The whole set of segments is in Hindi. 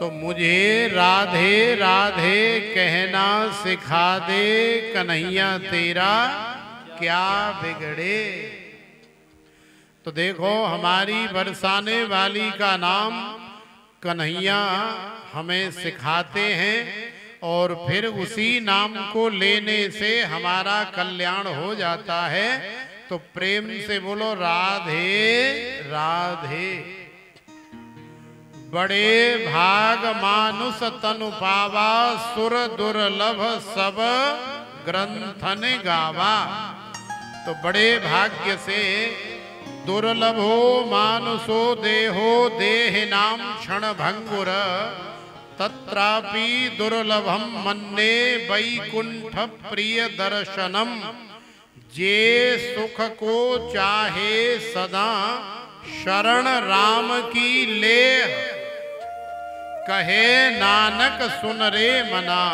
तो मुझे राधे राधे कहना सिखा दे, कन्हैया तेरा क्या बिगड़े। तो देखो हमारी बरसाने वाली का नाम कन्हैया हमें सिखाते हैं और फिर उसी नाम को लेने से हमारा कल्याण हो जाता है। तो प्रेम से बोलो राधे राधे। बड़े भाग मानुष तनु पावा, सुर दुर्लभ सब ग्रंथन गावा। तो बड़े भाग्य से दुर्लभो मानुषो देहो देह नाम क्षण भंगुर, तत्रापि दुर्लभम मन्ने वैकुंठ प्रिय दर्शनम। जे सुख को चाहे सदा शरण राम की लेह, कहे नानक सुन रे मना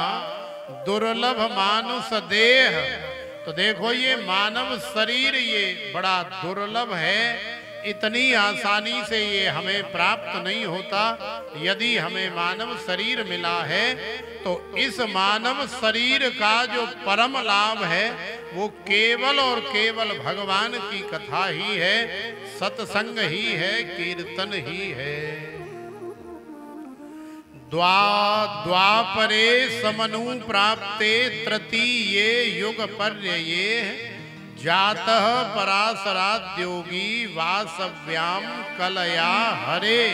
दुर्लभ मानुष देह। तो देखो ये मानव शरीर ये बड़ा दुर्लभ है, इतनी आसानी से ये हमें प्राप्त नहीं होता। यदि हमें मानव शरीर मिला है तो इस मानव शरीर का जो परम लाभ है वो केवल और केवल भगवान की कथा ही है, सत्संग ही है, कीर्तन ही है। द्वापरे समनु प्राप्ते तृतीये युग पर्यये, जातः पराशराद्योगी वासव्याम कलया हरे।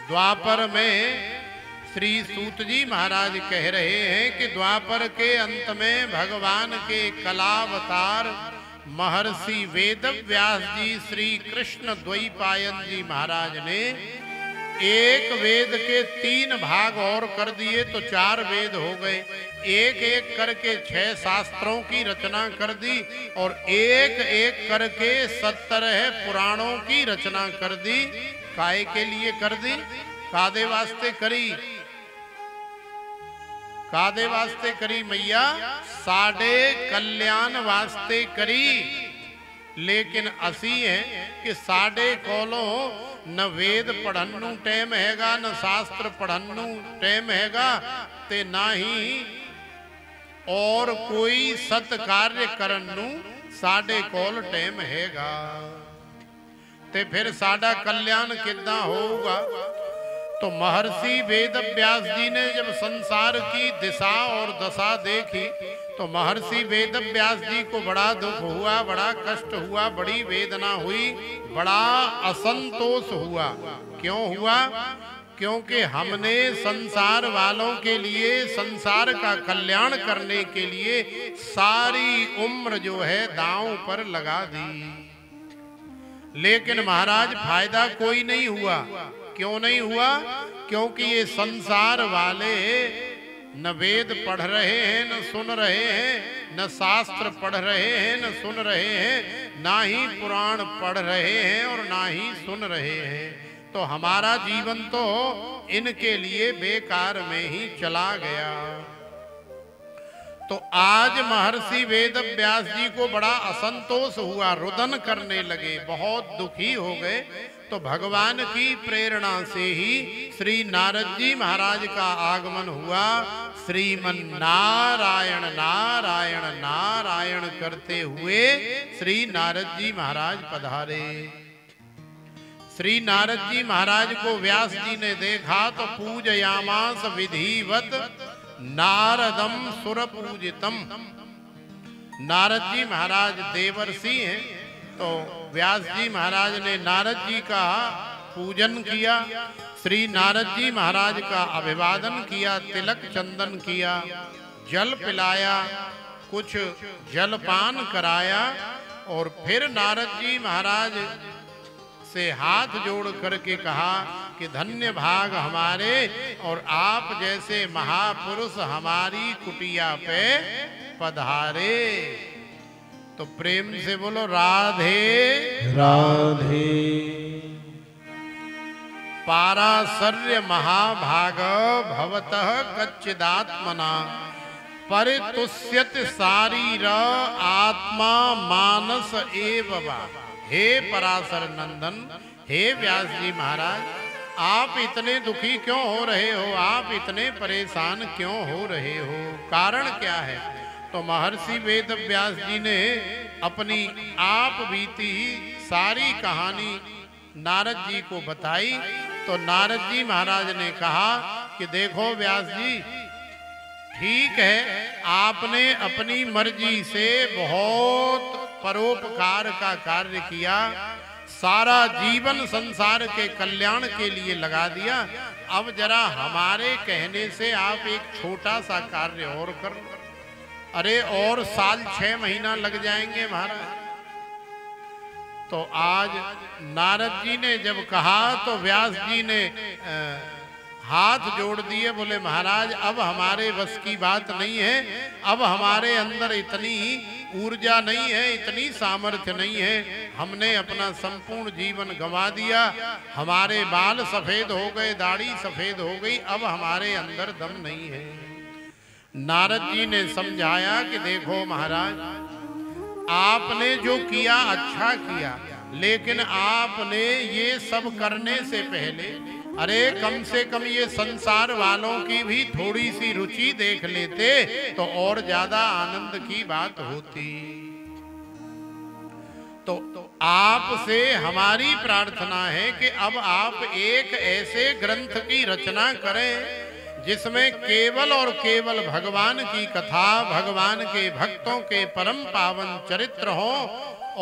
द्वापर में श्री सूत जी महाराज कह रहे हैं कि द्वापर के अंत में भगवान के कलावतार महर्षि वेद व्यास जी श्री कृष्ण द्वैपायन जी महाराज ने एक वेद के 3 भाग और कर दिए तो 4 वेद हो गए। एक एक करके 6 शास्त्रों की रचना कर दी और एक एक करके 17 पुराणों की रचना कर दी। काय के लिए कर दी? कादे वास्ते करी? कादे वास्ते करी मैया? साडे कल्याण वास्ते करी। लेकिन असी है कि साडे कोलो न वेद पढ़नु टेम हैगा, न शास्त्र पढ़नु टेम हैगा, ते ना ही और कोई सत कार्य करनु साडे कोल टेम हैगा। ते फिर साडा कल्याण कितना होगा? तो महर्षि वेद व्यास जी ने जब संसार की दिशा और दशा देखी तो महर्षि वेद व्यास जी को बड़ा दुख हुआ, बड़ा कष्ट हुआ, बड़ी वेदना हुई, बड़ा असंतोष हुआ। क्यों हुआ? क्योंकि हमने संसार वालों के लिए, संसार का कल्याण करने के लिए सारी उम्र जो है दांव पर लगा दी, लेकिन महाराज फायदा कोई नहीं हुआ। क्यों नहीं हुआ? क्योंकि ये संसार वाले न वेद पढ़ रहे हैं, न सुन रहे हैं, न शास्त्र पढ़ रहे हैं, न सुन रहे हैं, ना ही पुराण पढ़ रहे हैं और ना ही सुन रहे हैं। तो हमारा जीवन तो इनके लिए बेकार में ही चला गया। तो आज महर्षि वेद व्यास जी को बड़ा असंतोष हुआ, रुदन करने लगे, बहुत दुखी हो गए। तो भगवान की प्रेरणा से ही श्री नारद जी महाराज का आगमन हुआ। श्रीमन नारायण नारायण नारायण करते हुए श्री नारद जी महाराज पधारे। श्री नारद जी महाराज को व्यास जी ने देखा तो पूजयामास विधिवत नारदम सुर पूजितम। नारद जी महाराज देवर्षि हैं, तो व्यास जी महाराज ने नारद जी का पूजन किया, श्री नारद जी महाराज का अभिवादन किया, तिलक चंदन किया, जल पिलाया, कुछ जलपान कराया और फिर नारद जी महाराज से हाथ जोड़ करके कहा कि धन्य भाग हमारे और आप जैसे महापुरुष हमारी कुटिया पे पधारे। तो प्रेम से बोलो राधे राधे। पाराशर्य महाभाग भवतः कच्चिदात्मना, परितुष्यत शारीर आत्मा मानस एव वा। हे पराशर नंदन, हे व्यास जी महाराज, आप इतने दुखी क्यों हो रहे हो, आप इतने परेशान क्यों हो रहे हो, कारण क्या है। तो महर्षि वेद व्यास जी ने अपनी आप बीती सारी कहानी नारद जी को बताई। तो नारद जी महाराज ने कहा कि देखो व्यास जी, ठीक है, आपने अपनी मर्जी से बहुत परोपकार का कार्य किया, सारा जीवन संसार के कल्याण के लिए लगा दिया। अब जरा हमारे कहने से आप एक छोटा सा कार्य और कर। अरे और साल 6 महीना लग जाएंगे महाराज। तो आज नारद जी ने जब कहा तो व्यास जी ने हाथ जोड़ दिए, बोले महाराज अब हमारे बस की बात नहीं है, अब हमारे अंदर इतनी ऊर्जा नहीं है, इतनी सामर्थ्य नहीं है, हमने अपना संपूर्ण जीवन गंवा दिया, हमारे बाल सफेद हो गए, दाढ़ी सफेद हो गई, अब हमारे अंदर दम नहीं है। नारद जी ने समझाया कि देखो महाराज, आपने जो किया अच्छा किया, लेकिन आपने ये सब करने से पहले अरे कम से कम ये संसार वालों की भी थोड़ी सी रुचि देख लेते तो और ज्यादा आनंद की बात होती। तो आपसे हमारी प्रार्थना है कि अब आप एक ऐसे ग्रंथ की रचना करें जिसमें केवल और केवल भगवान की कथा, भगवान के भक्तों के परम पावन चरित्र हो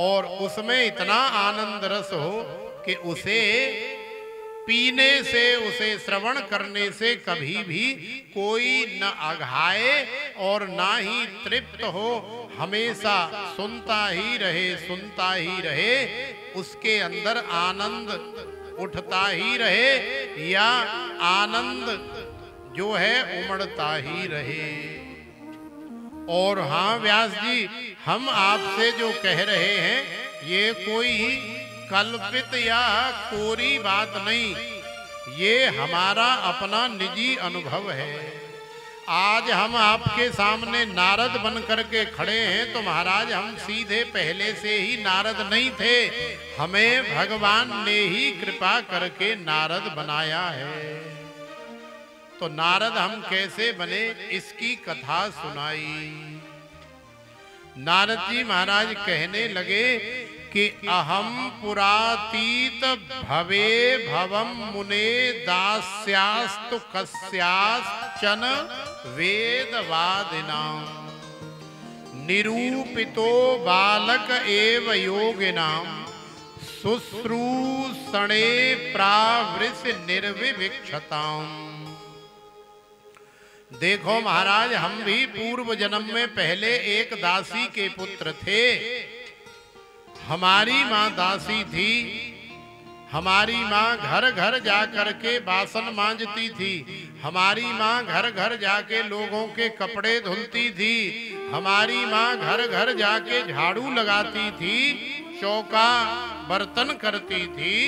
और उसमें इतना आनंद रस हो कि उसे पीने से, उसे श्रवण करने से कभी भी कोई न अघाए और ना ही तृप्त हो, हमेशा सुनता ही रहे, सुनता ही रहे, उसके अंदर आनंद उठता ही रहे या आनंद जो है उमड़ता ही रहे। और हाँ व्यास जी, हम आपसे जो कह रहे हैं ये कोई कल्पित या कोरी बात नहीं, ये हमारा अपना निजी अनुभव है। आज हम आपके सामने नारद बन करके खड़े हैं तो महाराज हम सीधे पहले से ही नारद नहीं थे, हमें भगवान ने ही कृपा करके नारद बनाया है। तो नारद हम कैसे बने, इसकी कथा सुनाई। नारद जी महाराज कहने लगे कि अहम पुरातीत भवे भवम मुने दास्यास्तु कस्याश्चन वेदवादिनां निरूपितो बालक एव योगिनां शुश्रूषणे प्रावृष निर्विविक्षताम्। देखो महाराज, हम भी पूर्व जन्म में पहले एक दासी के पुत्र थे। हमारी माँ दासी थी, हमारी माँ घर घर जा करके बासन मांजती थी, हमारी माँ घर घर जाके लोगों के कपड़े धुलती थी, हमारी माँ घर घर जाके झाड़ू लगाती थी, चौका बर्तन करती थी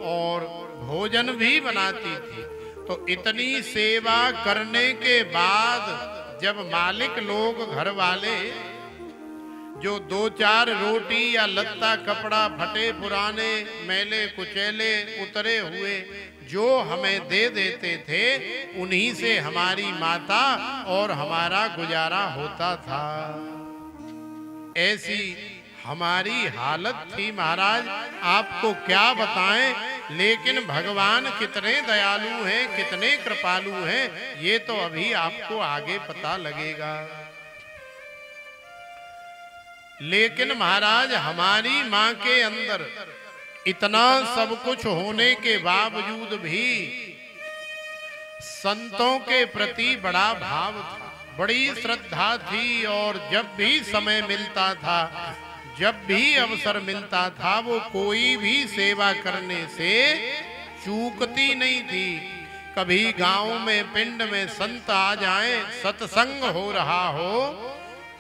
और भोजन भी बनाती थी। तो इतनी सेवा करने के बाद जब मालिक लोग, घर वाले जो 2-4 रोटी या लत्ता कपड़ा फटे पुराने मैले कुचैले उतरे हुए जो हमें दे देते थे, उन्हीं से हमारी माता और हमारा गुजारा होता था। ऐसी हमारी हालत थी महाराज, आपको क्या बताएं। लेकिन भगवान कितने दयालु हैं, कितने कृपालु हैं, ये तो अभी आपको आगे पता लगेगा। लेकिन महाराज हमारी माँ के अंदर इतना सब कुछ होने के बावजूद भी संतों के प्रति बड़ा भाव था, बड़ी श्रद्धा थी और जब भी समय मिलता था, जब भी अवसर मिलता था, वो कोई भी सेवा करने से चूकती नहीं थी। कभी गांव में पिंड में संत आ जाएं, सत्संग हो रहा हो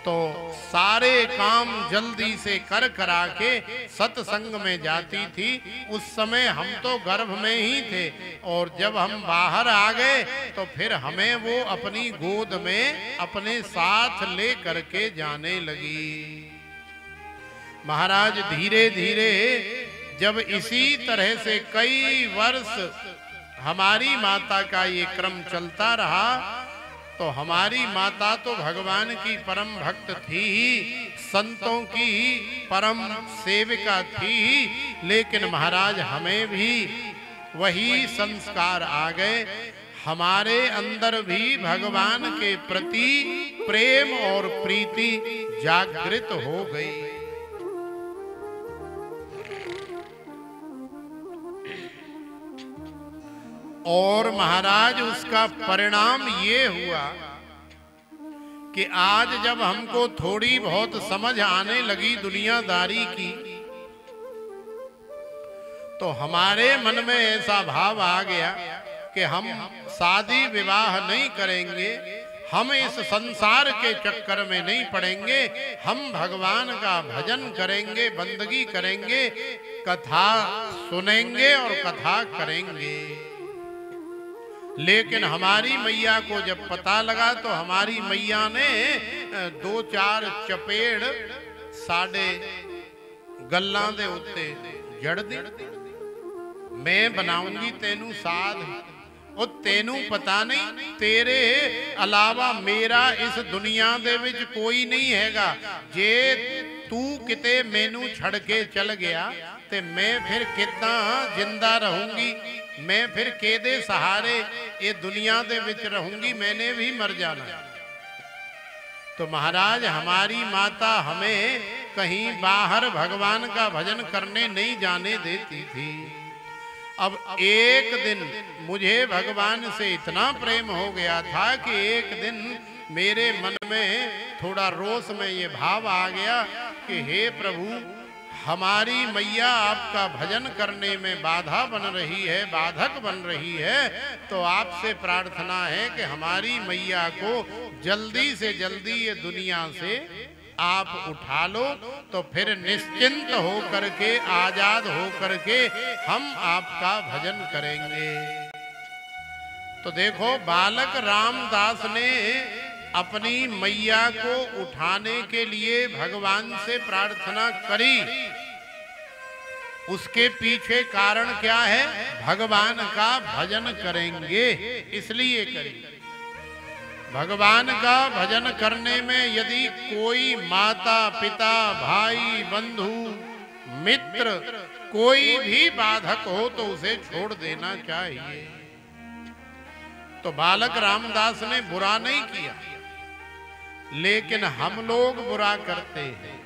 तो सारे काम जल्दी से कर करा के सत्संग में जाती थी। उस समय हम तो गर्भ में ही थे और जब हम बाहर आ गए तो फिर हमें वो अपनी गोद में अपने साथ ले करके जाने लगी। महाराज धीरे धीरे जब इसी तरह से कई वर्ष हमारी माता का ये क्रम चलता रहा तो हमारी माता तो भगवान की परम भक्त थी ही, संतों की परम सेविका थी ही, लेकिन महाराज हमें भी वही संस्कार आ गए। हमारे अंदर भी भगवान के प्रति प्रेम और प्रीति जागृत हो गई। और महाराज उसका परिणाम ये हुआ कि आज जब हमको थोड़ी बहुत समझ आने लगी दुनियादारी की, तो हमारे मन में ऐसा भाव आ गया कि हम शादी विवाह नहीं करेंगे, हम इस संसार के चक्कर में नहीं पड़ेंगे, हम भगवान का भजन करेंगे, बंदगी करेंगे, कथा सुनेंगे और कथा करेंगे। लेकिन हमारी मैया को जब पता लगा तो हमारी मैया ने 2-4 चपेड़ साढ़े गल्लां दे उत्ते जड़ दी। मैं बनाऊंगी तेनू साध, और तेनू पता नहीं तेरे अलावा मेरा इस दुनिया दे विच कोई नहीं हैगा। जे तू किते मैनू छड़ के चल गया ते मैं फिर कितना जिंदा रहूंगी, मैं फिर केदे सहारे ये दुनिया दे विच रहूंगी, मैंने भी मर जाना। तो महाराज हमारी माता हमें कहीं बाहर भगवान का भजन करने नहीं जाने देती थी। अब एक दिन मुझे भगवान से इतना प्रेम हो गया था कि एक दिन मेरे मन में थोड़ा रोष में ये भाव आ गया कि हे प्रभु, हमारी मैया आपका भजन करने में बाधा बन रही है, बाधक बन रही है, तो आपसे प्रार्थना है कि हमारी मैया को जल्दी से जल्दी ये दुनिया से आप उठा लो, तो फिर निश्चिंत हो करके, आजाद हो करके हम आपका भजन करेंगे। तो देखो, बालक रामदास ने अपनी मैया को उठाने के लिए भगवान से प्रार्थना करी। उसके पीछे कारण क्या है? भगवान का भजन करेंगे इसलिए करी। भगवान का भजन करने में यदि कोई माता पिता भाई बंधु मित्र कोई भी बाधक हो तो उसे छोड़ देना चाहिए। तो बालक रामदास ने बुरा नहीं किया, लेकिन हम लोग बुरा करते हैं।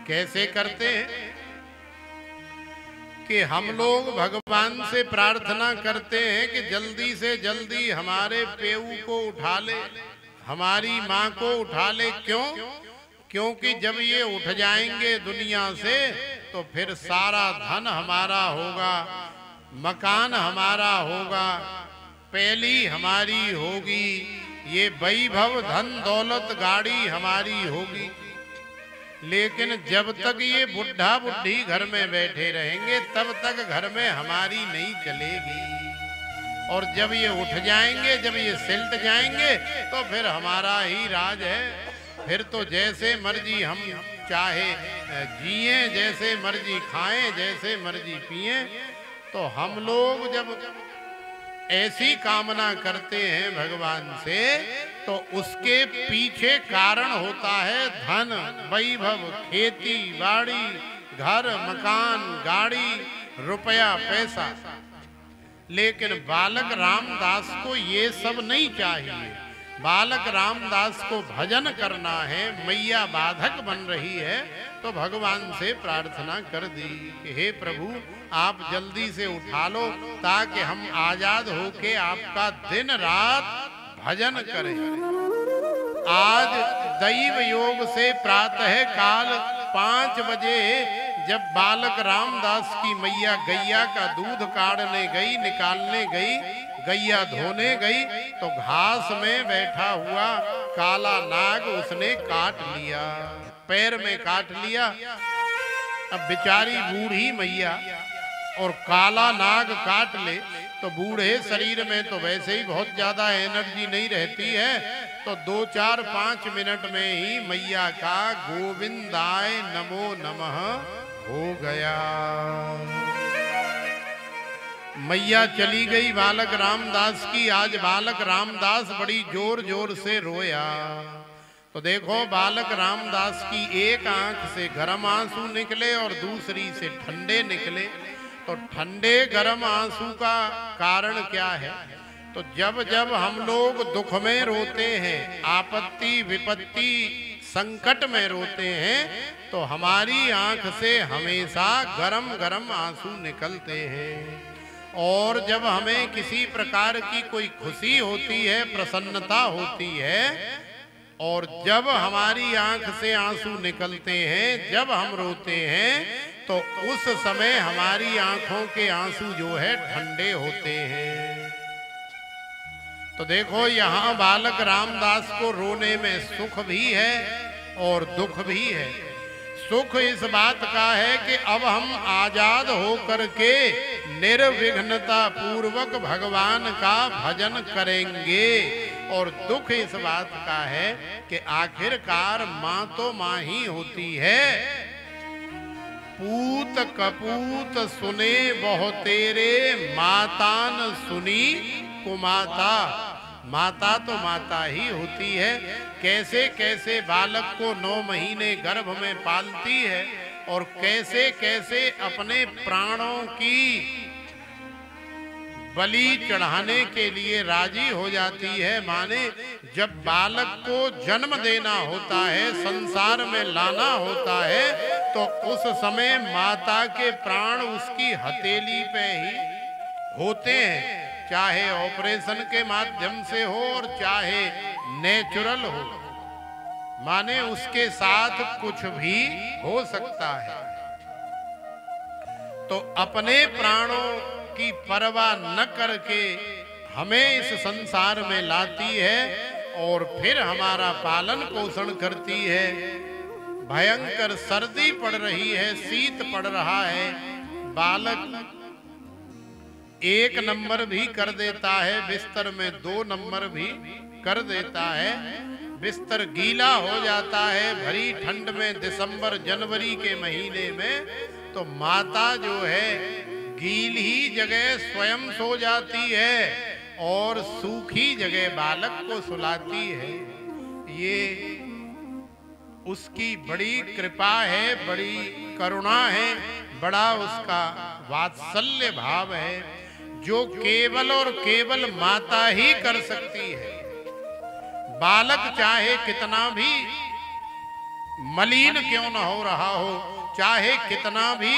कैसे करते हैं कि हम लोग भगवान से प्रार्थना करते हैं कि जल्दी से जल्दी हमारे पेऊ को उठा ले, हमारी माँ को उठा ले। क्यों? क्योंकि जब ये उठ जाएंगे दुनिया से तो फिर सारा धन हमारा होगा, मकान हमारा होगा, पैली हमारी होगी, ये वैभव धन दौलत गाड़ी हमारी होगी। लेकिन जब तक ये बुढ़ा बुढ़ी घर में बैठे रहेंगे तब तक घर में हमारी नहीं चलेगी। और जब ये उठ जाएंगे, जब ये सिलट जाएंगे तो फिर हमारा ही राज है। फिर तो जैसे मर्जी हम चाहे जिए, जैसे मर्जी खाएं, जैसे मर्जी पिए। तो हम लोग जब ऐसी कामना करते हैं भगवान से तो उसके पीछे कारण होता है धन, वैभव, खेती बाड़ी, घर मकान, गाड़ी, रुपया, पैसा। लेकिन बालक रामदास को ये सब नहीं चाहिए। बालक रामदास को भजन करना है। मैया बाधक बन रही है तो भगवान से प्रार्थना कर दी कि हे प्रभु, आप जल्दी से उठा लो ताकि हम आजाद होके आपका दिन रात भजन करें। आज दैव योग से प्रातः काल 5 बजे जब बालक रामदास की मैया गैया का दूध काढ़ने गई, निकालने गई, गैया धोने गई, तो घास में बैठा हुआ काला नाग उसने काट लिया, पैर में काट लिया। अब बेचारी बूढ़ी मैया और काला नाग काट ले तो बूढ़े शरीर में तो वैसे ही बहुत ज्यादा एनर्जी नहीं रहती है। तो 2, 4, 5 मिनट में ही मैया का गोविंदाय नमो नमः हो गया। मैया चली गई बालक रामदास की। आज बालक रामदास बड़ी जोर जोर से रोया। तो देखो बालक रामदास की एक आंख से गर्म आंसू निकले और दूसरी से ठंडे निकले। तो ठंडे गर्म आंसू का कारण क्या है? तो जब जब हम लोग दुख में रोते हैं, आपत्ति विपत्ति संकट में रोते हैं, तो हमारी आंख से हमेशा गरम गरम आंसू निकलते हैं। और जब हमें किसी प्रकार की कोई खुशी होती है, प्रसन्नता होती है, और जब हमारी आंख से आंसू निकलते हैं, जब हम रोते हैं, तो उस समय हमारी आंखों के आंसू जो है ठंडे होते हैं। तो देखो यहाँ बालक रामदास को रोने में सुख भी है और दुख भी है। सुख इस बात का है कि अब हम आजाद होकर के निर्विघ्नता पूर्वक भगवान का भजन करेंगे। और दुख इस बात का है कि आखिरकार माँ तो माँ ही होती है। पूत कपूत सुने बहु तेरे, माता न सुनी कुमाता। माता तो माता ही होती है। कैसे कैसे बालक को 9 महीने गर्भ में पालती है और कैसे कैसे अपने प्राणों की बलि चढ़ाने के लिए राजी हो जाती है। माने जब बालक को जन्म देना होता है, संसार में लाना होता है, तो उस समय माता के प्राण उसकी हथेली पे ही होते हैं, चाहे ऑपरेशन के माध्यम से हो और चाहे नेचुरल हो। माने उसके साथ कुछ भी हो सकता है। तो अपने प्राणों की परवाह न करके हमें इस संसार में लाती है और फिर हमारा पालन पोषण करती है। भयंकर सर्दी पड़ रही है, शीत पड़ रहा है, बालक 1 नंबर भी कर देता है, बिस्तर में 2 नंबर भी कर देता है, बिस्तर गीला हो जाता है भरी ठंड में, दिसंबर जनवरी के महीने में। तो माता जो है गीली जगह स्वयं सो जाती है और सूखी जगह बालक को सुलाती है। ये उसकी बड़ी कृपा है, बड़ी करुणा है, बड़ा उसका वात्सल्य भाव है, जो केवल और केवल माता ही कर सकती है। बालक चाहे कितना भी मलिन क्यों न हो रहा हो, चाहे कितना भी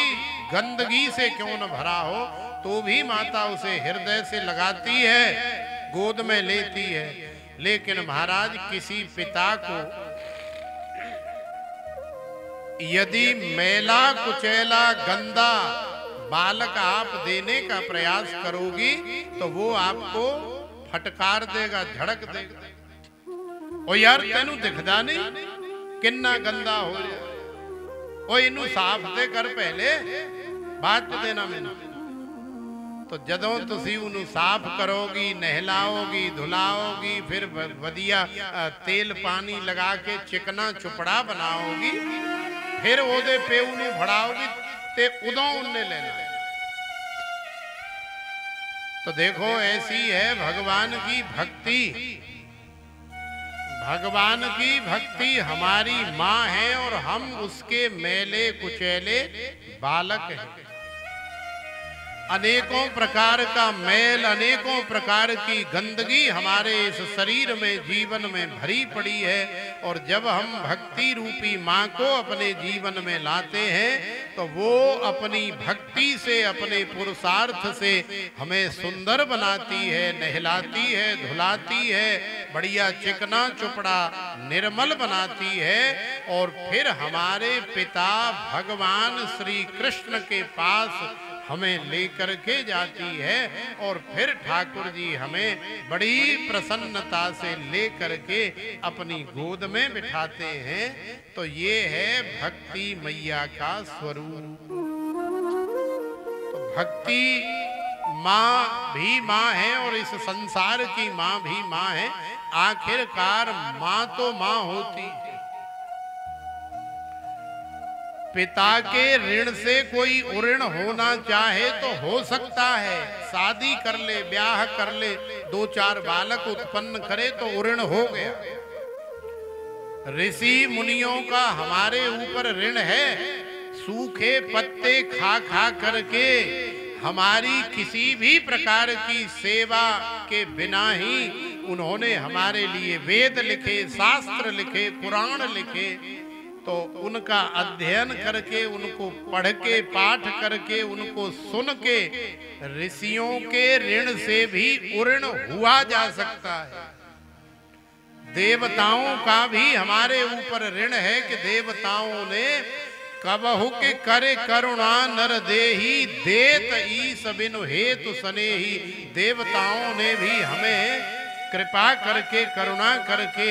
गंदगी से क्यों न भरा हो, तो भी माता उसे हृदय से लगाती है, गोद में लेती है। लेकिन महाराज किसी पिता को यदि मैला कुचैला गंदा बालक आप देने का प्रयास करोगी, तो वो आपको फटकार देगा, झड़क देगा। ओ यार तेनू दिखदा नहीं किन्ना गंदा हो रहा, ओ इनू साफ दे कर पहले, बात देना मैनू। तो जदों तुसी उन्हें साफ करोगी, नहलाओगी, धुलाओगी, फिर वधिया तेल पानी लगा के चिकना चुपड़ा बनाओगी, फिर ओदे पे उन्हें भड़ाओगी, ते उदों उन्हें लेना। तो देखो ऐसी है भगवान की भक्ति। भगवान की भक्ति हमारी माँ है और हम उसके मैले कुचैले बालक हैं। अनेकों प्रकार का मैल, अनेकों प्रकार की गंदगी हमारे इस शरीर में, जीवन में भरी पड़ी है। और जब हम भक्ति रूपी माँ को अपने जीवन में लाते हैं, तो वो अपनी भक्ति से, अपने पुरुषार्थ से हमें सुंदर बनाती है, नहलाती है, धुलाती है, बढ़िया चिकना चुपड़ा निर्मल बनाती है। और फिर हमारे पिता भगवान श्री कृष्ण के पास हमें लेकर के जाती है और फिर ठाकुर जी हमें बड़ी प्रसन्नता से लेकर के अपनी गोद में बिठाते हैं। तो ये है भक्ति मैया का स्वरूप। तो भक्ति माँ भी माँ है और इस संसार की माँ भी माँ है। आखिरकार माँ तो माँ होती है। पिता के ऋण से कोई उऋण होना चाहे तो हो सकता है, शादी कर ले, ब्याह कर ले, 2-4 बालक उत्पन्न करे तो उऋण हो गया। ऋषि मुनियों का हमारे ऊपर ऋण है, सूखे पत्ते खा खा करके हमारी किसी भी प्रकार की सेवा के बिना ही उन्होंने हमारे लिए वेद लिखे, शास्त्र लिखे, पुराण लिखे। तो उनका अध्ययन करके, उनको पढ़ के, पाठ करके, उनको सुन के ऋषियों के ऋण से भी उऋण हुआ जा सकता है। देवताओं का भी हमारे ऊपर ऋण है कि देवताओं ने कबहु के करे करुणा नर देही, देत ईस बिनु हेतु सनेही। देवताओं ने भी हमें कृपा करके, करुणा करके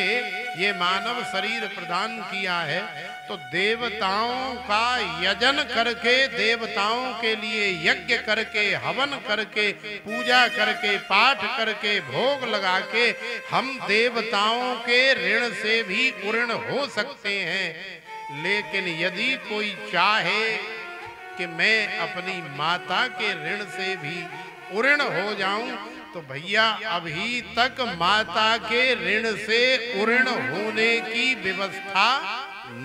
ये मानव शरीर प्रदान किया है। तो देवताओं का यजन करके, देवताओं के लिए यज्ञ करके, हवन करके, पूजा करके, पाठ करके, भोग लगा के हम देवताओं के ऋण से भी उऋण हो सकते हैं। लेकिन यदि कोई चाहे कि मैं अपनी माता के ऋण से भी उऋण हो जाऊं, तो भैया अभी तक माता के ऋण से उऋण होने की व्यवस्था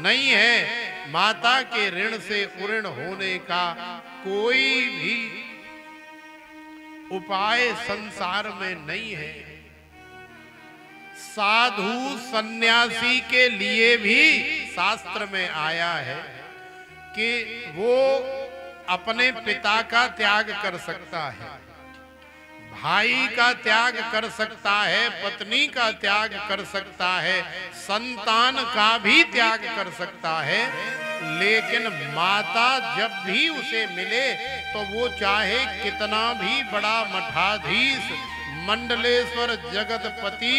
नहीं है। माता के ऋण से उऋण होने का कोई भी उपाय संसार में नहीं है। साधु सन्यासी के लिए भी शास्त्र में आया है कि वो अपने पिता का त्याग कर सकता है, भाई का त्याग कर सकता है, पत्नी का त्याग कर सकता है, संतान का भी त्याग कर सकता है। लेकिन माता जब भी उसे मिले तो वो चाहे कितना भी बड़ा मठाधीश, मंडलेश्वर, जगतपति,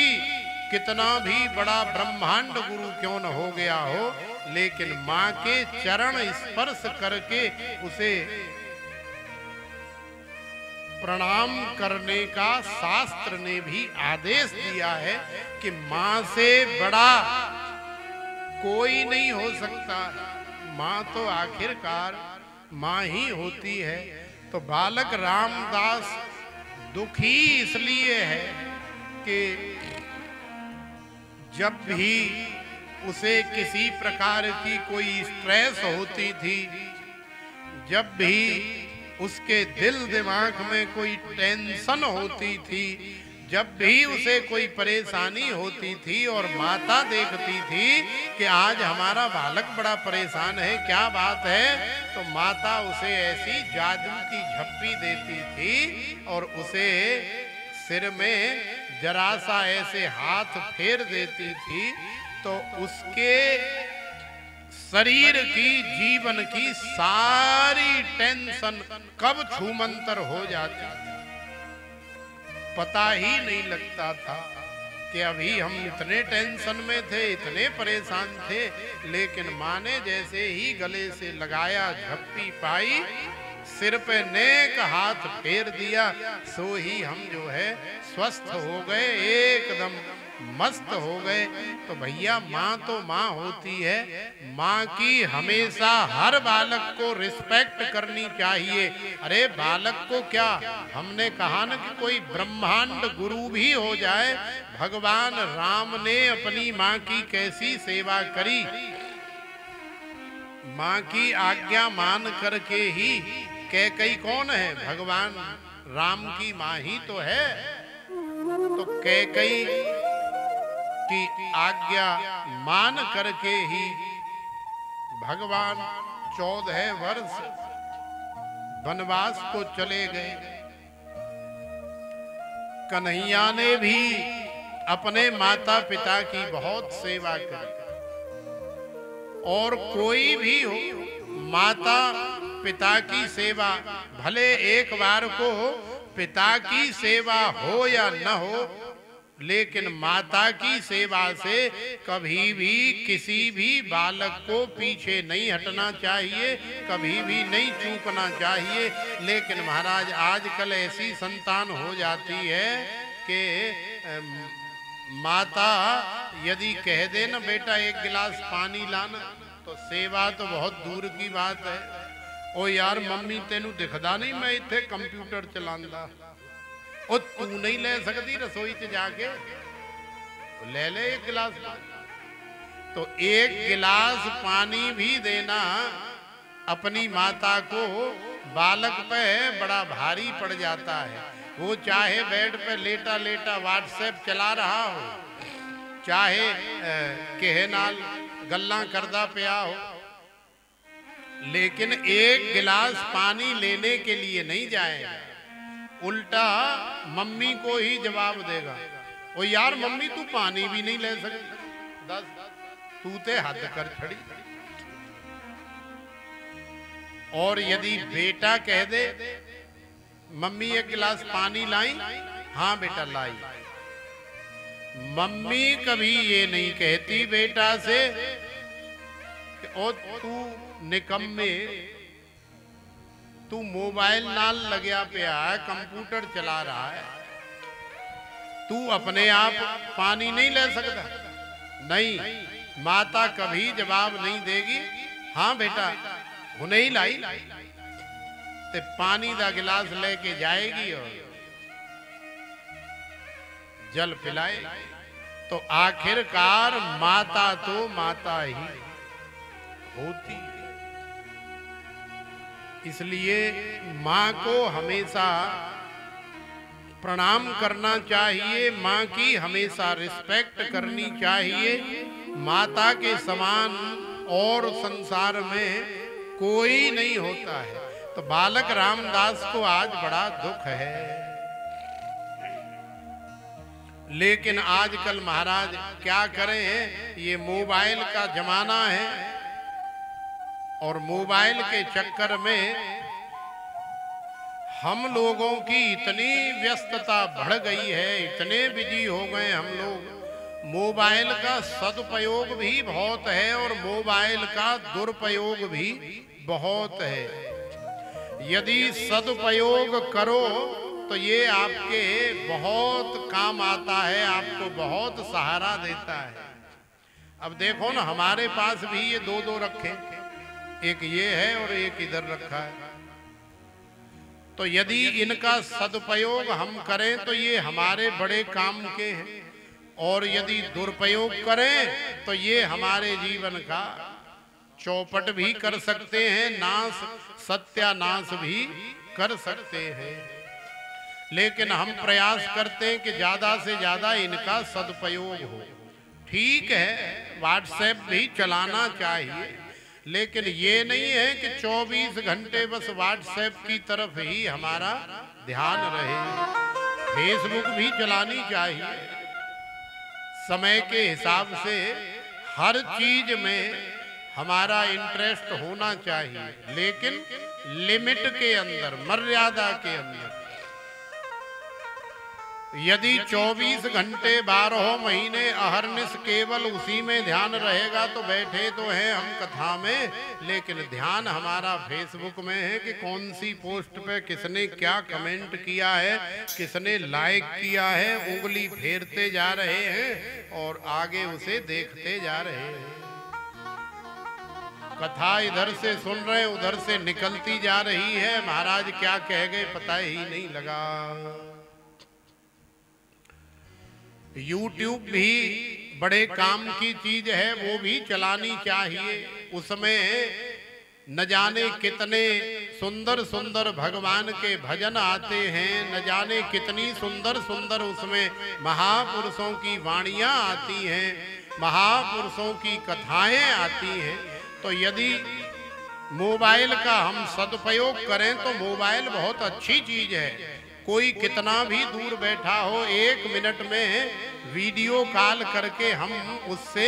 कितना भी बड़ा ब्रह्मांड गुरु क्यों न हो गया हो, लेकिन माँ के चरण स्पर्श करके उसे प्रणाम करने का शास्त्र ने भी आदेश दिया है कि माँ से बड़ा कोई नहीं हो सकता। माँ तो आखिरकार माँ ही होती है। तो बालक रामदास दुखी इसलिए है कि जब भी उसे किसी प्रकार की कोई स्ट्रेस होती थी, जब भी उसके दिल दिमाग में कोई टेंशन होती थी, जब भी उसे कोई परेशानी होती थी और माता देखती थी कि आज हमारा बालक बड़ा परेशान है, क्या बात है, तो माता उसे ऐसी जादू की झप्पी देती थी और उसे सिर में जरा सा ऐसे हाथ फेर देती थी, तो उसके शरीर की, जीवन की सारी टेंशन कब छूमंतर हो जाती, पता ही नहीं लगता था कि अभी हम इतने टेंशन में थे, इतने परेशान थे। लेकिन माँ ने जैसे ही गले से लगाया, झप्पी पाई, सिर पे नेक हाथ फेर दिया, सो ही हम जो है स्वस्थ हो गए, एकदम मस्त हो गए। तो भैया माँ तो माँ होती है, माँ की हमेशा हर बालक को रिस्पेक्ट करनी चाहिए। अरे बालक को क्या, हमने कहा ना कि कोई ब्रह्मांड गुरु भी हो जाए, भगवान राम ने अपनी माँ की कैसी सेवा करी, माँ की आज्ञा मान करके ही। कैकई कौन है? भगवान राम की माँ ही तो है। तो कैकई की आज्ञा मान करके ही भगवान 14 वर्ष वनवास को चले गए। कन्हैया ने भी अपने माता पिता की बहुत सेवा करी, और कोई भी हो माता पिता की सेवा, भले एक बार को पिता की सेवा हो या न हो, लेकिन माता की सेवा से कभी भी किसी भी बालक को पीछे नहीं हटना चाहिए, कभी भी नहीं चूकना चाहिए। लेकिन महाराज आजकल ऐसी संतान हो जाती है कि माता यदि कह दे ना बेटा एक गिलास पानी लाना, तो सेवा तो बहुत दूर की बात है। ओ यार मम्मी तेनू दिखदा नहीं मैं इत्थे कंप्यूटर चलांदा, ओ तू नहीं ले सकती रसोई च जाके? ले ले एक गिलास पानी। तो एक गिलास पानी भी देना अपनी माता को बालक पे बड़ा भारी पड़ जाता है। वो चाहे बेड पे लेटा लेटा व्हाट्सएप चला रहा हो, चाहे केहे नाल गल्लां करदा पिया हो, लेकिन एक गिलास पानी लेने के लिए नहीं जाएगा, उल्टा मम्मी को ही जवाब देगा। ओ यार मम्मी तू पानी भी नहीं ले सकती, दस तू ते हद कर छड़ी। और यदि बेटा कह दे मम्मी एक गिलास पानी लाई, हाँ बेटा लाई, मम्मी कभी ये नहीं कहती बेटा से ओ तू निकम्मे तू मोबाइल नाल लग्या पिया है, कंप्यूटर चला रहा है, तू अपने आप पानी नहीं ले सकता। नहीं, माता कभी जवाब नहीं देगी, हाँ बेटा हुने ही लाई, ते पानी दा गिलास लेके जाएगी और जल पिलाएगी। तो आखिरकार माता तो माता ही होती है। इसलिए माँ को हमेशा प्रणाम करना चाहिए, माँ की हमेशा रिस्पेक्ट करनी चाहिए। माता के समान और संसार में कोई नहीं होता है। तो बालक रामदास को आज बड़ा दुख है, लेकिन आजकल महाराज क्या करें, ये मोबाइल का जमाना है और मोबाइल के चक्कर में हम लोगों की इतनी व्यस्तता बढ़ गई है, इतने बिजी हो गए हम लोग। मोबाइल का सदुपयोग भी बहुत है और मोबाइल का दुरुपयोग भी बहुत है। यदि सदुपयोग करो तो ये आपके बहुत काम आता है, आपको बहुत सहारा देता है। अब देखो ना, हमारे पास भी ये दो दो रखे, एक ये है और एक इधर रखा है। तो यदि इनका सदुपयोग हम करें तो ये हमारे बड़े काम के हैं, और यदि दुरुपयोग करें तो ये हमारे जीवन का चौपट भी कर सकते हैं, नाश सत्यानाश भी कर सकते हैं। लेकिन हम प्रयास करते हैं कि ज्यादा से ज्यादा इनका सदुपयोग हो। ठीक है, व्हाट्सएप भी चलाना चाहिए, लेकिन ये नहीं है कि 24 घंटे बस व्हाट्सएप की तरफ ही हमारा ध्यान रहे। फेसबुक भी चलानी चाहिए, समय के हिसाब से हर चीज में हमारा इंटरेस्ट होना चाहिए, लेकिन लिमिट के अंदर, मर्यादा के अंदर। यदि 24 घंटे 12 महीने अहरनिश केवल उसी में ध्यान रहेगा तो बैठे तो हैं हम कथा में, लेकिन ध्यान हमारा फेसबुक में है कि कौन सी पोस्ट पे किसने क्या कमेंट किया है, किसने लाइक किया है, उंगली फेरते जा रहे हैं और आगे उसे देखते जा रहे हैं। कथा इधर से सुन रहे, उधर से निकलती जा रही है, महाराज क्या कह गए पता ही नहीं लगा। YouTube भी बड़े काम की चीज है, वो भी चलानी चाहिए। उसमें न जाने कितने सुंदर सुंदर भगवान के भजन आते हैं, न जाने कितनी सुंदर सुंदर उसमें महापुरुषों की वाणियां आती हैं, महापुरुषों की कथाएं आती हैं। तो यदि मोबाइल का हम सदुपयोग करें तो मोबाइल बहुत अच्छी चीज है। कोई कितना भी दूर बैठा हो, 1 मिनट में वीडियो कॉल करके हम उससे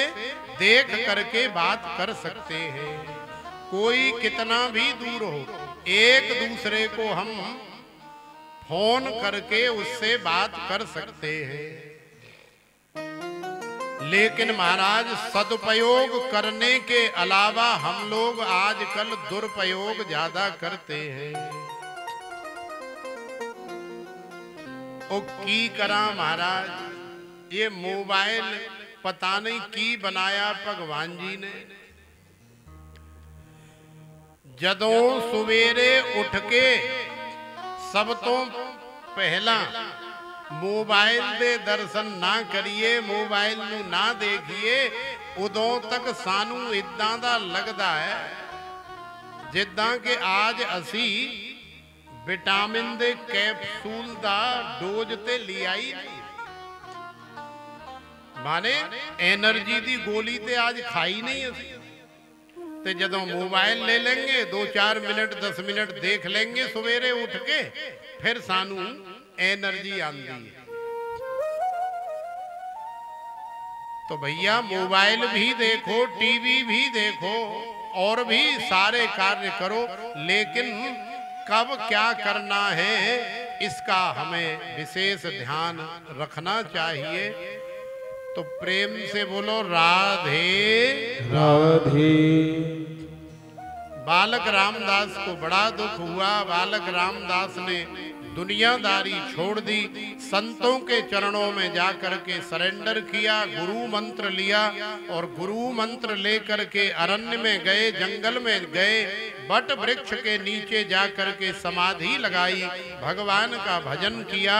देख करके बात कर सकते हैं। कोई कितना भी दूर हो, एक दूसरे को हम फोन करके उससे बात कर सकते हैं। लेकिन महाराज सदुपयोग करने के अलावा हम लोग आजकल दुरुपयोग ज्यादा करते हैं। ओ की करा महाराज, ये मोबाइल पता नहीं की बनाया भगवान जी ने। जदों सवेरे उठ के सब तो पहला मोबाइल दे दर्शन ना करिए, मोबाइल नू ना देखिए, उदों तक सानू इदां दा लगदा है जिद्दां कि आज असी विटामिन दे कैप्सूल दा डोज ते लिया ही नहीं, माने एनर्जी दी गोली ते आज खाई नहीं असी। ते जदों मोबाइल ले लेंगे 2-4 मिनट 10 मिनट देख लेंगे सवेरे उठ के, फिर सानू एनर्जी आंदी है। तो भैया मोबाइल भी देखो, टीवी भी देखो और भी सारे कार्य करो, लेकिन कब क्या करना है इसका हमें विशेष ध्यान रखना चाहिए। तो प्रेम से बोलो राधे राधे। बालक रामदास को बड़ा दुख हुआ। बालक रामदास ने दुनियादारी छोड़ दी, संतों के चरणों में जाकर के सरेंडर किया, गुरु मंत्र लिया और गुरु मंत्र लेकर के अरण्य में गए, जंगल में गए, बट वृक्ष के नीचे जाकर के समाधि लगाई, भगवान का भजन किया।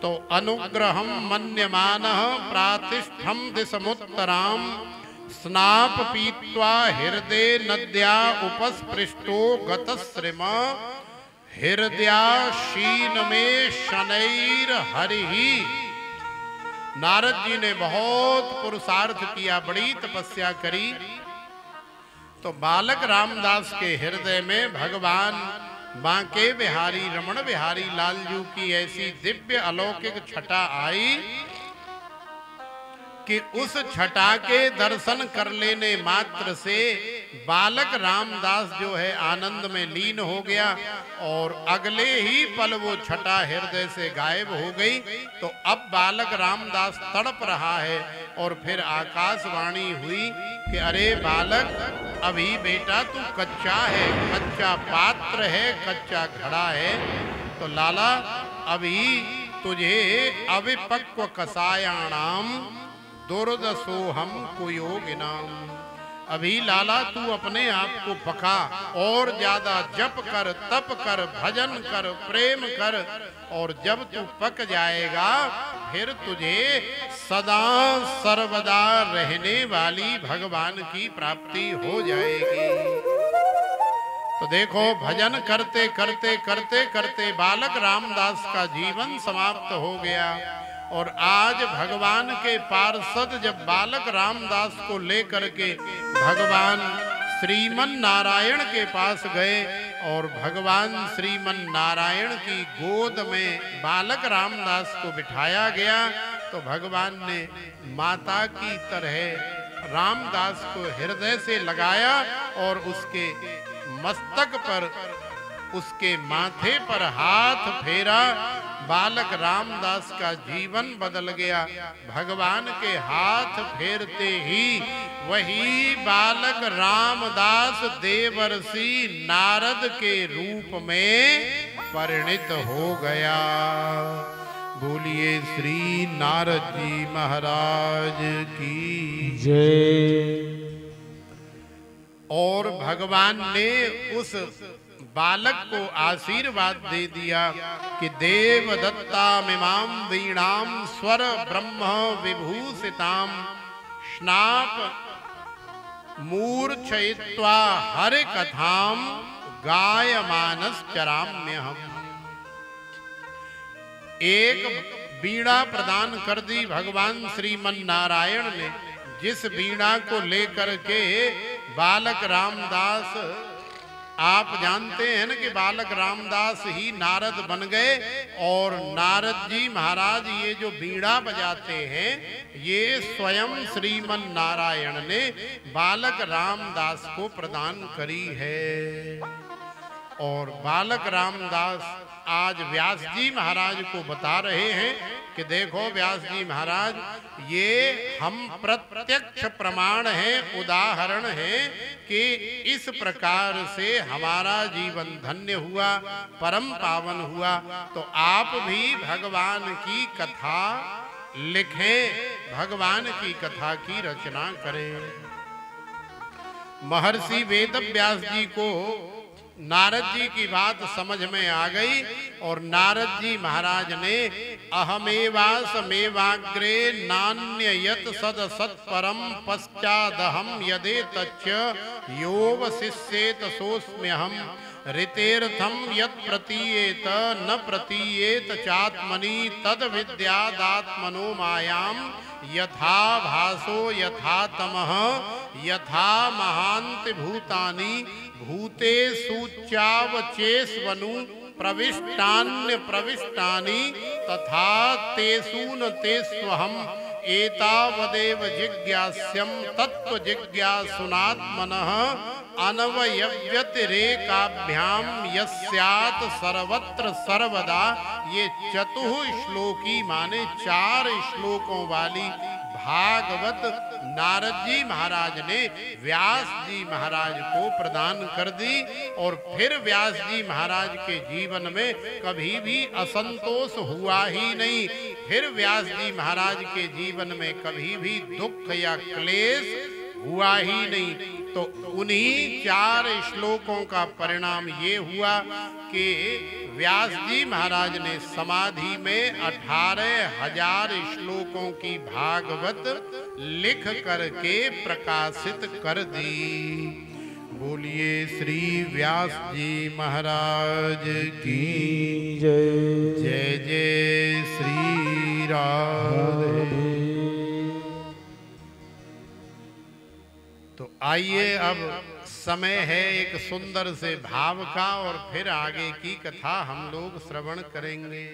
तो अनुग्रहम मन्यमानः प्रातिष्ठम दिशमुत्तराम स्नाप पीत्वा हृदय नद्या उपस्पृष्टो गतश्रिम हृदयाशीन में शनैर हरिहि। नारद जी ने बहुत पुरुषार्थ किया, बड़ी तपस्या करी, तो बालक रामदास के हृदय में भगवान बांके बिहारी रमण बिहारी लालजू की ऐसी दिव्य अलौकिक छटा आई कि उस छटा के दर्शन कर लेने मात्र से बालक रामदास जो है आनंद में लीन हो गया और अगले ही पल वो छटा हृदय से गायब हो गई। तो अब बालक रामदास तड़प रहा है और फिर आकाशवाणी हुई कि अरे बालक, अभी बेटा तू कच्चा है, कच्चा पात्र है, कच्चा घड़ा है, तो लाला अभी तुझे अविपक्व कसायाणाम दुर्दशोहम कुयोगिनाम। अभी लाला तू अपने आप को पका और ज्यादा जप कर, तप कर, भजन कर, प्रेम कर, और जब तू पक जाएगा फिर तुझे सदा सर्वदा रहने वाली भगवान की प्राप्ति हो जाएगी। तो देखो, भजन करते करते करते करते बालक रामदास का जीवन समाप्त हो गया और आज भगवान के पार्षद जब बालक रामदास को लेकर के भगवान श्रीमन नारायण के पास गए और भगवान श्रीमन नारायण की गोद में बालक रामदास को बिठाया गया, तो भगवान ने माता की तरह रामदास को हृदय से लगाया और उसके मस्तक पर, उसके माथे पर हाथ फेरा। बालक रामदास का जीवन बदल गया। भगवान के हाथ फेरते ही वही बालक रामदास देवर्षि नारद के रूप में परिणित हो गया। बोलिए श्री नारद जी महाराज की जय। और भगवान ने उस बालक को आशीर्वाद दे दिया कि देव दत्ता मिमाम वीणाम स्वर ब्रह्म विभूषिताम स्नाप मूर्छयित्वा हरि कथाम गायमानस चराम्यहम्। एक वीणा प्रदान कर दी भगवान श्रीमन नारायण ने, जिस वीणा को लेकर के बालक रामदास, आप जानते हैं ना कि बालक रामदास ही नारद बन गए और नारद जी महाराज ये जो बीड़ा बजाते हैं ये स्वयं श्रीमन नारायण ने बालक रामदास को प्रदान करी है। और बालक रामदास आज व्यास जी महाराज को बता रहे हैं कि देखो व्यास जी महाराज, ये हम प्रत्यक्ष प्रमाण है, उदाहरण है कि इस प्रकार से हमारा जीवन धन्य हुआ, परम पावन हुआ। तो आप भी भगवान की कथा लिखें, भगवान की कथा की रचना करें। महर्षि वेद व्यास जी को नारद जी की बात समझ में आ गई और नारद जी महाराज ने अहमेवासमेवाग्रे नान्य यत सद सत्परम पश्चादहम यदे तच्च योव शिष्येत सोस्म्यहम ऋतेर्थम यत् प्रतीयेत न प्रतीयेत चात्मनि तद विद्यादात्मनो मायाम यथा भासो यथा तमः यथा महान्ति भूतानि भूते सूच्यावचेस्वनु प्रविष्टान्य प्रविष्टानि तथा तेसून तेस्वहम एतावदेव जिज्ञास्यम तत्व जिज्ञासुनात्मनः अनवयव्यतिरेकाभ्याम यस्यात् सर्वत्र सर्वदा। ये चतुः श्लोकी माने 4 श्लोकों वाली भागवत नारद जी महाराज ने व्यास जी महाराज को प्रदान कर दी और फिर व्यास जी महाराज के जीवन में कभी भी असंतोष हुआ ही नहीं। फिर व्यास जी महाराज के जीवन में कभी भी दुख या क्लेश हुआ ही नहीं। तो उन्हीं 4 श्लोकों का परिणाम ये हुआ कि व्यास जी महाराज ने समाधि में 18,000 श्लोकों की भागवत लिख करके प्रकाशित कर दी। बोलिए श्री व्यास जी महाराज की जय। जय जय श्री राधे। तो आइए अब समय है एक सुंदर से भाव का और फिर आगे की कथा हम लोग श्रवण करेंगे।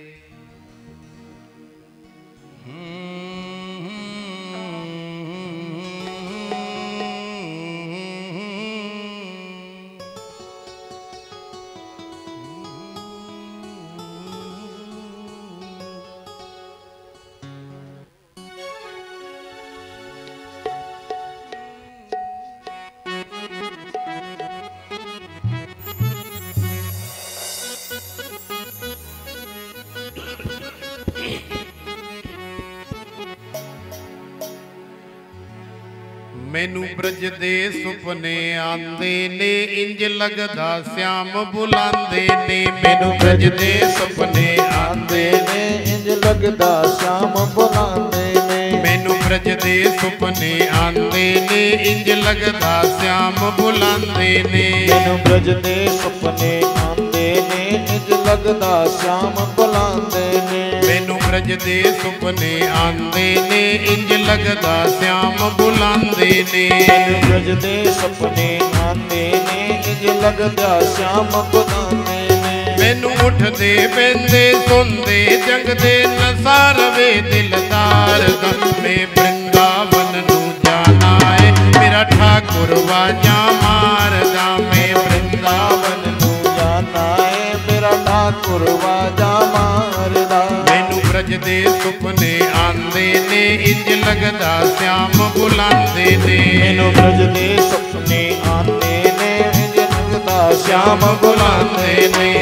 मैनू ब्रज दे सुपने आंदे ने इंज लगदा श्याम बुलांदे ने। मैनू ब्रज दे सुपने आंदे ने इंज लगदा श्याम बुलांदे ने। मैनू ब्रज दे सुपने आंदे ने इंज लगदा श्याम बुलांदे ने। मैनू ब्रज दे सुपने आंदे ने इंज लगदा श्याम बुलांदे ने। मैनू ब्रज दे सुपने आंदे ने इंज लगदा श्याम बुलांदे ने। मैनू ब्रज दे सुपने आंदे ने इंज लगदा श्याम बुलांदे ने। मैनू उठदे पैंदे सुनदे जगदे नसारवे दिलदार दम में वृंदावन नू जाना है मेरा ठाकुर वाजा मारदा। मैं वृंदावन नू जाना है मेरा ठाकुर वाजा मारदा। मैनू ब्रज दे सुपने आंदे ने इंज लगदा श्याम बुलांदे ने। मैनू ब्रज दे सुपने आंदे ने इंज लगदा श्याम बुलांदे ने।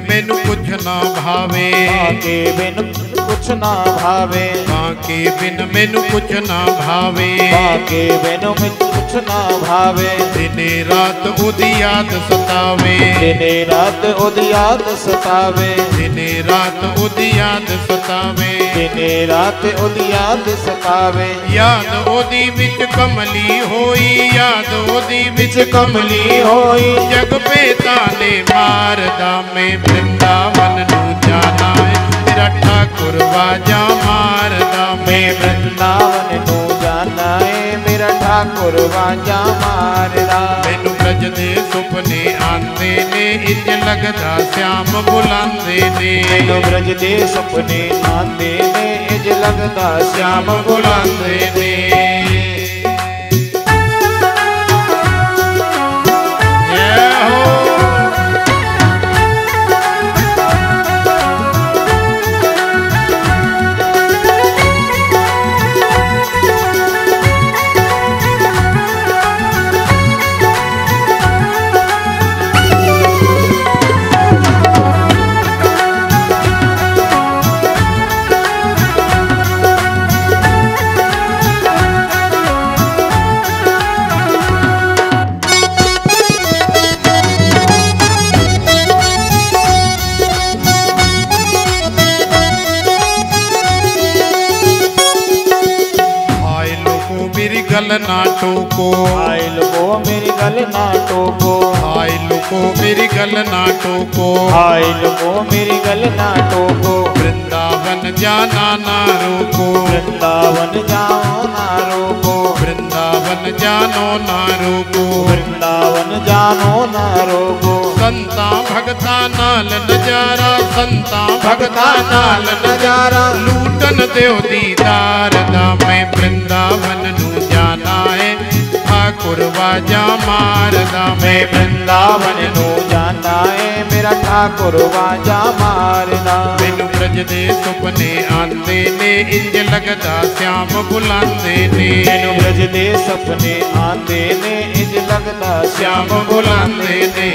मैनू कुछ ना भावे बाके बिन कुछ ना भावे। बाके बिन मैनू कुछ ना भावे। बाके बिन कुछ ना भावे। दिने रात उदी याद सतावे। दिने रात उदी याद सतावे। दिने रात उदी याद सतावे। दिने रात उदी याद सतावे। याद ओदी विच कमली होई। याद ओदी विच कमली होई। जग पे ताने मारदा। मैं वृंदावन नू जाना है मेरा ठाकुर वाजा मारदा। मैं वृंदावन नू जाना है मेरा ठाकुर ठाकुर वाजा मारदा। मैनू ब्रज दे सुपने आंदे ने इंज लगदा श्याम बुलांदे ने। मैनू ब्रज दे सुपने आंदे ने इंज लगदा श्याम बुलांदे ने। गल ना टोको, आए लोगो मेरी गल ना टोको, आए लोगो मेरी गल ना टोको, आए लोगो मेरी गल ना टोको। वृंदावन जाना ना रोको, वृंदावन जाओ ना रोको, वृंदावन जानो ना रोको, वृंदावन जानो ना रोको। संता भगता नाल नजारा, संता भगता नाल नजारा, लूटन देव दीदार दा। मैं वृंदावन नू जाना है ठाकुर वाजा मारदा। मैं वृंदावन नू जाना है मेरा ठाकुर वाजा मारदा। मैनू ब्रज दे सुपने आंदे ने इंज लगदा श्याम बुलांदे ने। मैनू ब्रज दे सपने आंदे ने इंज लगदा श्याम बुलांदे ने।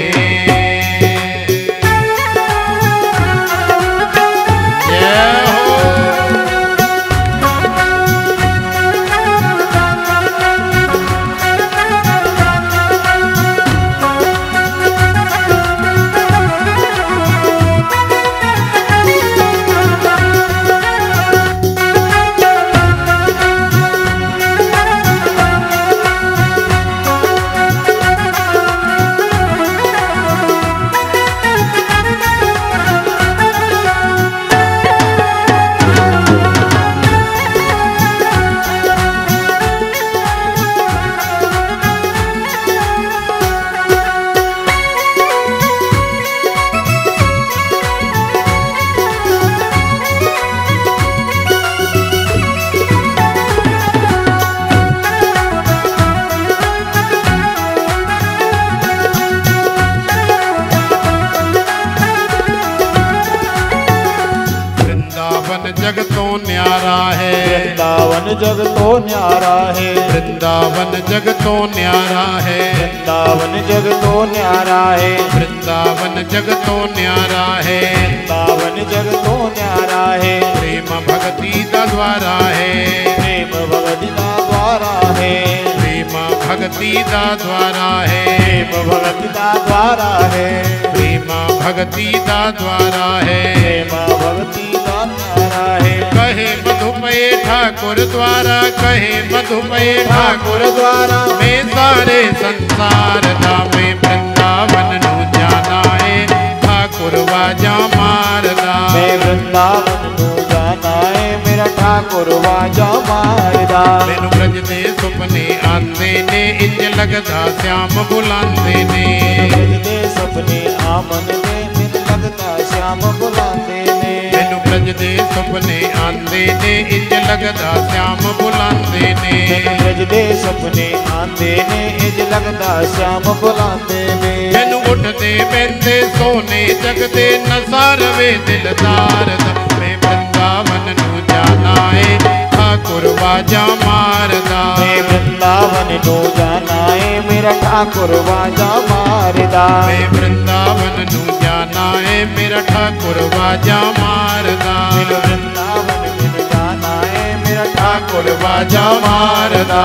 जग तो न्यारा है, वृंदावन जग तो न्यारा है, वृंदावन जग तो न्यारा है, वृंदावन जग तो न्यारा है, वृंदावन जग तो न्यारा है, वृंदावन जग तो न्यारा है। प्रेम भक्ति दा द्वारा है, प्रेम भक्ति दा द्वारा है, प्रेम भक्ति दा द्वारा है, प्रेम भक्ति दा द्वारा है, प्रेम भक्ति दा द्वारा है, प्रेम भक्ति दा द्वारा है। कहे मधुमय ठाकुर द्वारा, कहे मधुमय ठाकुर द्वारा, मैं सारे संसार दा। मैं वृंदावन नू जाना है ठाकुर वाजा मारदा। मैं वृंदावन नू जाना है मेरा ठाकुर वाजा मारदा। मैनू ब्रज दे सुपने आंदे ने इंज लगदा श्याम बुलांदे ने। ब्रज दे सपने आमन ने इंज लगदा श्याम बुलांदे ने। मैनू ब्रज दे सुपने आंदे ने इंज लगदा श्याम बुलांदे ने। ब्रज दे सपने आंदे ने इंज लगदा श्याम बुलांदे ने। मैनू उठदे बैठे सोने जगदे नसार वे दिलदार दा। मैं वृंदावन नू जाना है ठाकुर वाजा मारदा। मैं वृंदावन नू जाना है मेरा ठाकुर वाजा मारदा। मैं वृंदावन नू जाना है मेरा ठाकुर वाजा मारदा। वृंदावन नू जाना है मेरा ठाकुर वाजा मारदा।